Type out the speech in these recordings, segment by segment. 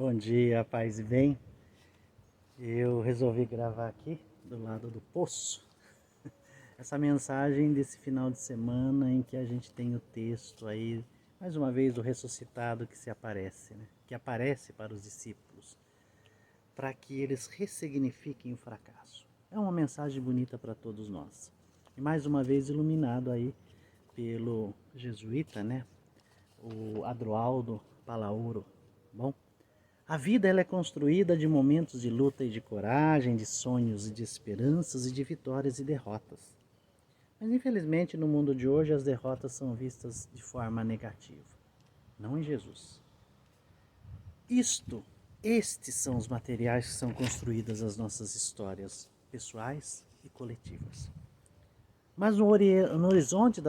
Bom dia, paz e bem. Eu resolvi gravar aqui do lado do poço essa mensagem desse final de semana em que a gente tem o texto aí, mais uma vez, do ressuscitado que se aparece, né? Que aparece para os discípulos, para que eles ressignifiquem o fracasso. É uma mensagem bonita para todos nós. E mais uma vez iluminado aí pelo jesuíta, né? O Adroaldo Palaoro. Bom, a vida ela é construída de momentos de luta e de coragem, de sonhos e de esperanças e de vitórias e derrotas. Mas infelizmente no mundo de hoje as derrotas são vistas de forma negativa, não em Jesus. Estes são os materiais que são construídas as nossas histórias pessoais e coletivas. Mas no horizonte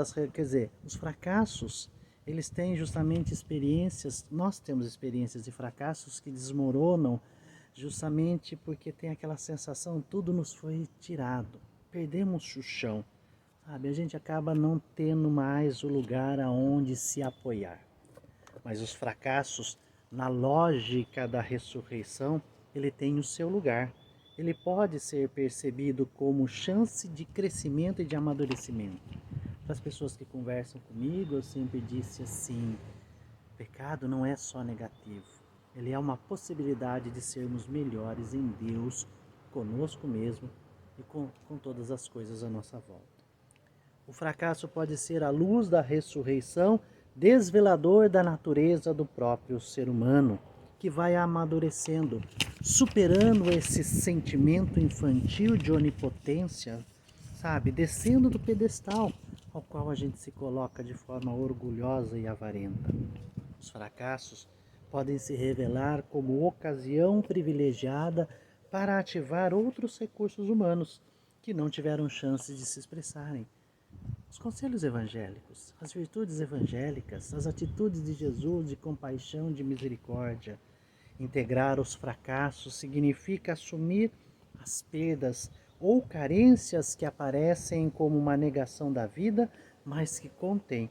os fracassos, eles têm justamente experiências, nós temos experiências de fracassos que desmoronam justamente porque tem aquela sensação, tudo nos foi tirado, perdemos o chão, sabe? A gente acaba não tendo mais o lugar aonde se apoiar. Mas os fracassos, na lógica da ressurreição, ele tem o seu lugar. Ele pode ser percebido como chance de crescimento e de amadurecimento. Para as pessoas que conversam comigo, eu sempre disse assim: o pecado não é só negativo. Ele é uma possibilidade de sermos melhores em Deus, conosco mesmo e com todas as coisas à nossa volta. O fracasso pode ser a luz da ressurreição, desvelador da natureza do próprio ser humano, que vai amadurecendo, superando esse sentimento infantil de onipotência, sabe, descendo do pedestal ao qual a gente se coloca de forma orgulhosa e avarenta. Os fracassos podem se revelar como ocasião privilegiada para ativar outros recursos humanos que não tiveram chance de se expressarem. Os conselhos evangélicos, as virtudes evangélicas, as atitudes de Jesus de compaixão, de misericórdia. Integrar os fracassos significa assumir as perdas ou carências que aparecem como uma negação da vida, mas que contém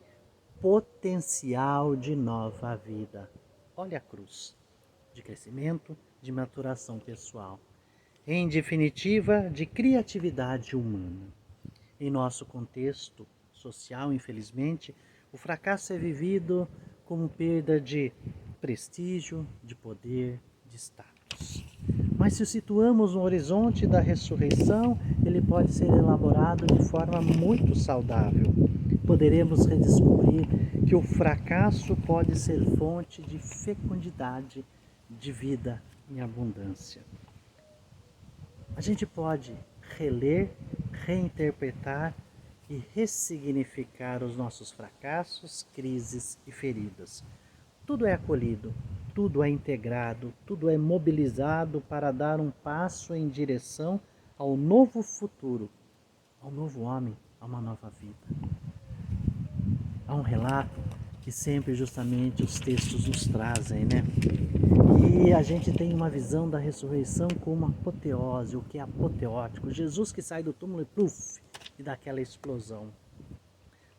potencial de nova vida. Olha a cruz, de crescimento, de maturação pessoal. Em definitiva, de criatividade humana. Em nosso contexto social, infelizmente, o fracasso é vivido como perda de prestígio, de poder, de status. Mas se o situamos no horizonte da ressurreição, ele pode ser elaborado de forma muito saudável. Poderemos redescobrir que o fracasso pode ser fonte de fecundidade, de vida em abundância. A gente pode reler, reinterpretar e ressignificar os nossos fracassos, crises e feridas. Tudo é acolhido, tudo é integrado, tudo é mobilizado para dar um passo em direção ao novo futuro, ao novo homem, a uma nova vida. Há um relato que sempre justamente os textos nos trazem, né? E a gente tem uma visão da ressurreição como uma apoteose, o que é apoteótico. Jesus que sai do túmulo e pluf, e dá aquela explosão.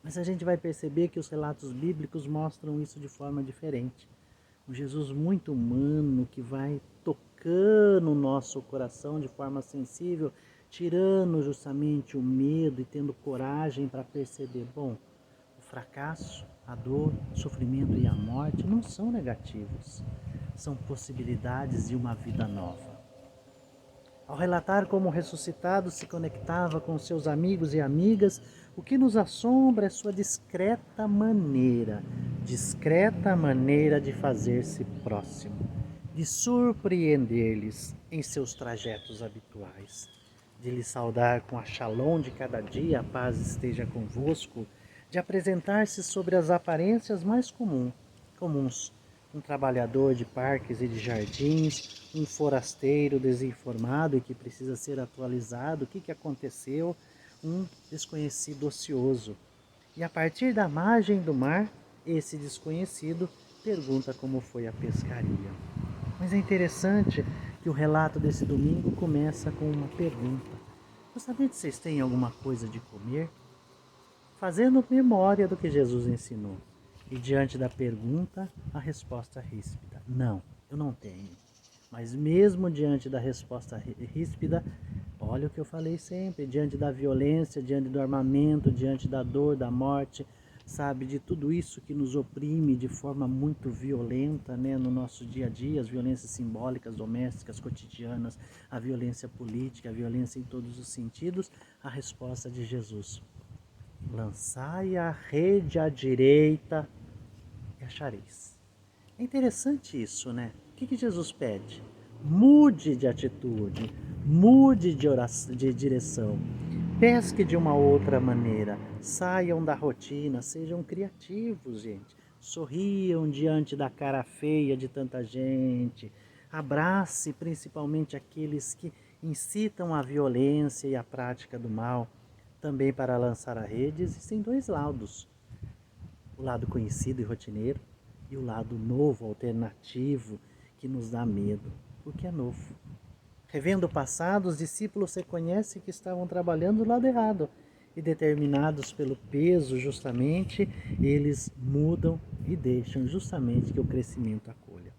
Mas a gente vai perceber que os relatos bíblicos mostram isso de forma diferente. Um Jesus muito humano que vai tocando o nosso coração de forma sensível, tirando justamente o medo e tendo coragem para perceber, bom, o fracasso, a dor, o sofrimento e a morte não são negativos. São possibilidades de uma vida nova. Ao relatar como o ressuscitado se conectava com seus amigos e amigas, o que nos assombra é sua discreta maneira de fazer-se próximo, de surpreender-lhes em seus trajetos habituais, de lhes saudar com a shalom de cada dia, a paz esteja convosco, de apresentar-se sobre as aparências mais comuns, um trabalhador de parques e de jardins, um forasteiro desinformado e que precisa ser atualizado, o que aconteceu, um desconhecido ocioso. E a partir da margem do mar, esse desconhecido pergunta como foi a pescaria. Mas é interessante que o relato desse domingo começa com uma pergunta. Gostaria que vocês têm alguma coisa de comer? Fazendo memória do que Jesus ensinou. E diante da pergunta, a resposta ríspida: não Eu não tenho. Mas mesmo diante da resposta ríspida, olha o que eu falei sempre, diante da violência, diante do armamento, diante da dor, da morte, sabe, de tudo isso que nos oprime de forma muito violenta, né, no nosso dia a dia, as violências simbólicas, domésticas, cotidianas, a violência política, a violência em todos os sentidos, a resposta de Jesus: lançai a rede à direita e achareis. É interessante isso, né? O que Jesus pede? Mude de atitude, mude de direção, pesque de uma outra maneira, saiam da rotina, sejam criativos, gente. Sorriam diante da cara feia de tanta gente, abrace principalmente aqueles que incitam a violência e a prática do mal. Também para lançar a rede existem dois lados: o lado conhecido e rotineiro e o lado novo, alternativo, que nos dá medo, porque é novo. Revendo o passado, os discípulos reconhecem que estavam trabalhando do lado errado e, determinados pelo peso, justamente, eles mudam e deixam justamente que o crescimento acolha.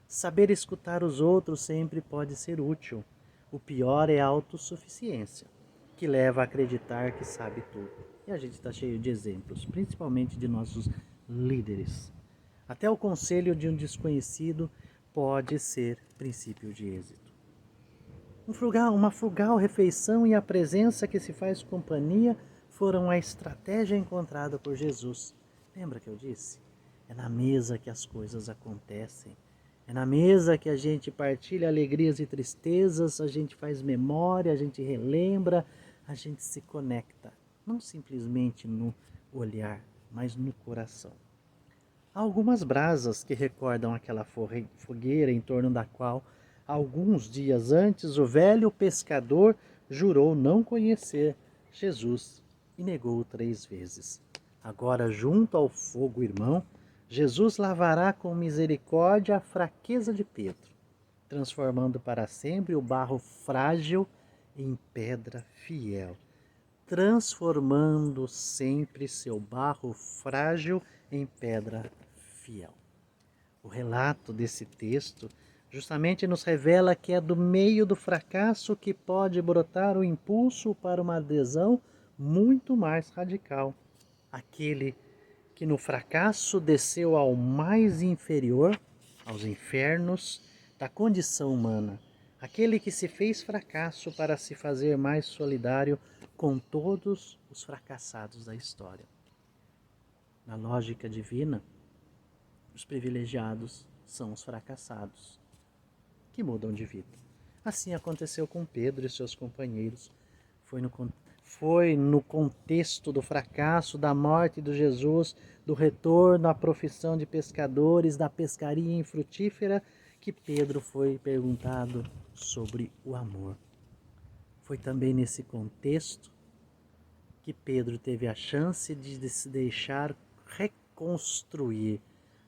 Saber escutar os outros sempre pode ser útil. O pior é a autossuficiência, que leva a acreditar que sabe tudo. E a gente está cheio de exemplos, principalmente de nossos líderes. Até o conselho de um desconhecido pode ser princípio de êxito. Uma frugal refeição e a presença que se faz companhia foram a estratégia encontrada por Jesus. Lembra que eu disse? É na mesa que as coisas acontecem. É na mesa que a gente partilha alegrias e tristezas, a gente faz memória, a gente relembra, a gente se conecta. Não simplesmente no olhar, mas no coração. Há algumas brasas que recordam aquela fogueira em torno da qual, alguns dias antes, o velho pescador jurou não conhecer Jesus e negou 3 vezes. Agora, junto ao fogo, irmão, Jesus lavará com misericórdia a fraqueza de Pedro, transformando para sempre o barro frágil em pedra fiel, transformando sempre seu barro frágil em pedra fiel. O relato desse texto justamente nos revela que é do meio do fracasso que pode brotar o impulso para uma adesão muito mais radical. Aquele que no fracasso desceu ao mais inferior, aos infernos da condição humana. Aquele que se fez fracasso para se fazer mais solidário com todos os fracassados da história. Na lógica divina, os privilegiados são os fracassados, que mudam de vida. Assim aconteceu com Pedro e seus companheiros. Foi no contexto do fracasso, da morte de Jesus, do retorno à profissão de pescadores, da pescaria infrutífera, que Pedro foi perguntado sobre o amor. Foi também nesse contexto que Pedro teve a chance de se deixar reconstruir,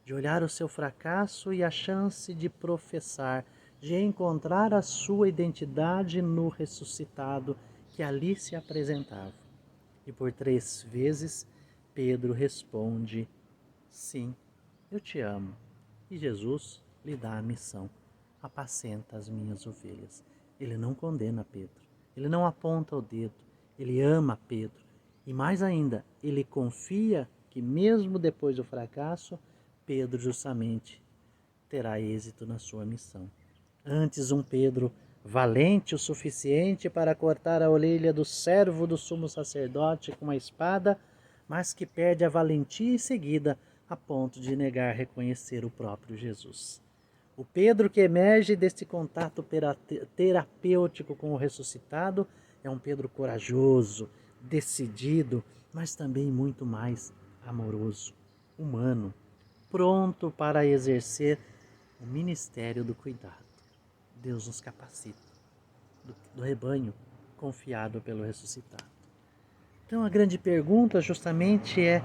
de olhar o seu fracasso e a chance de professar, de encontrar a sua identidade no ressuscitado que ali se apresentava. E por 3 vezes Pedro responde: sim, eu te amo. E Jesus lhe dá a missão: apacenta as minhas ovelhas. Ele não condena Pedro, ele não aponta o dedo, ele ama Pedro. E mais ainda, ele confia que mesmo depois do fracasso, Pedro justamente terá êxito na sua missão. Antes um Pedro valente o suficiente para cortar a orelha do servo do sumo sacerdote com uma espada, mas que perde a valentia em seguida a ponto de negar reconhecer o próprio Jesus. O Pedro que emerge deste contato terapêutico com o ressuscitado é um Pedro corajoso, decidido, mas também muito mais amoroso, humano, pronto para exercer o ministério do cuidado. Deus nos capacita, do rebanho confiado pelo ressuscitado. Então a grande pergunta justamente é: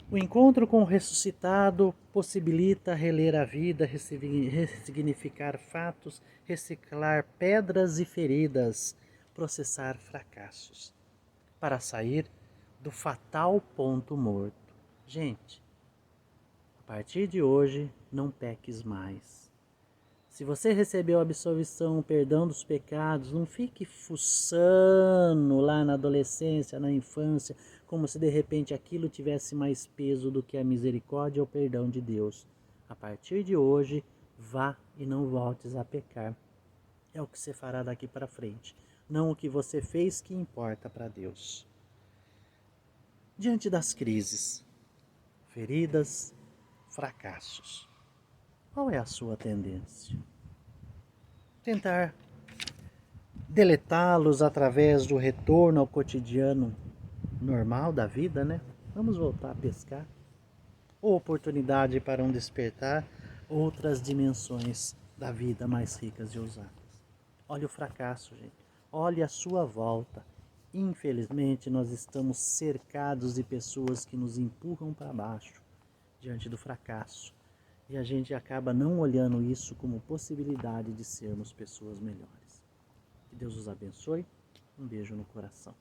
o encontro com o ressuscitado possibilita reler a vida, ressignificar fatos, reciclar pedras e feridas, processar fracassos, para sair do fatal ponto morto. Gente, a partir de hoje, não peques mais. Se você recebeu a absolvição, o perdão dos pecados, não fique fuçando lá na adolescência, na infância, como se de repente aquilo tivesse mais peso do que a misericórdia ou o perdão de Deus. A partir de hoje, vá e não voltes a pecar. É o que você fará daqui para frente, não o que você fez que importa para Deus. Diante das crises, feridas, fracassos, qual é a sua tendência? Tentar deletá-los através do retorno ao cotidiano normal da vida, né? Vamos voltar a pescar. Ou oportunidade para um despertar outras dimensões da vida mais ricas e ousadas. Olha o fracasso, gente. Olha a sua volta. Infelizmente, nós estamos cercados de pessoas que nos empurram para baixo diante do fracasso. E a gente acaba não olhando isso como possibilidade de sermos pessoas melhores. Que Deus os abençoe. Um beijo no coração.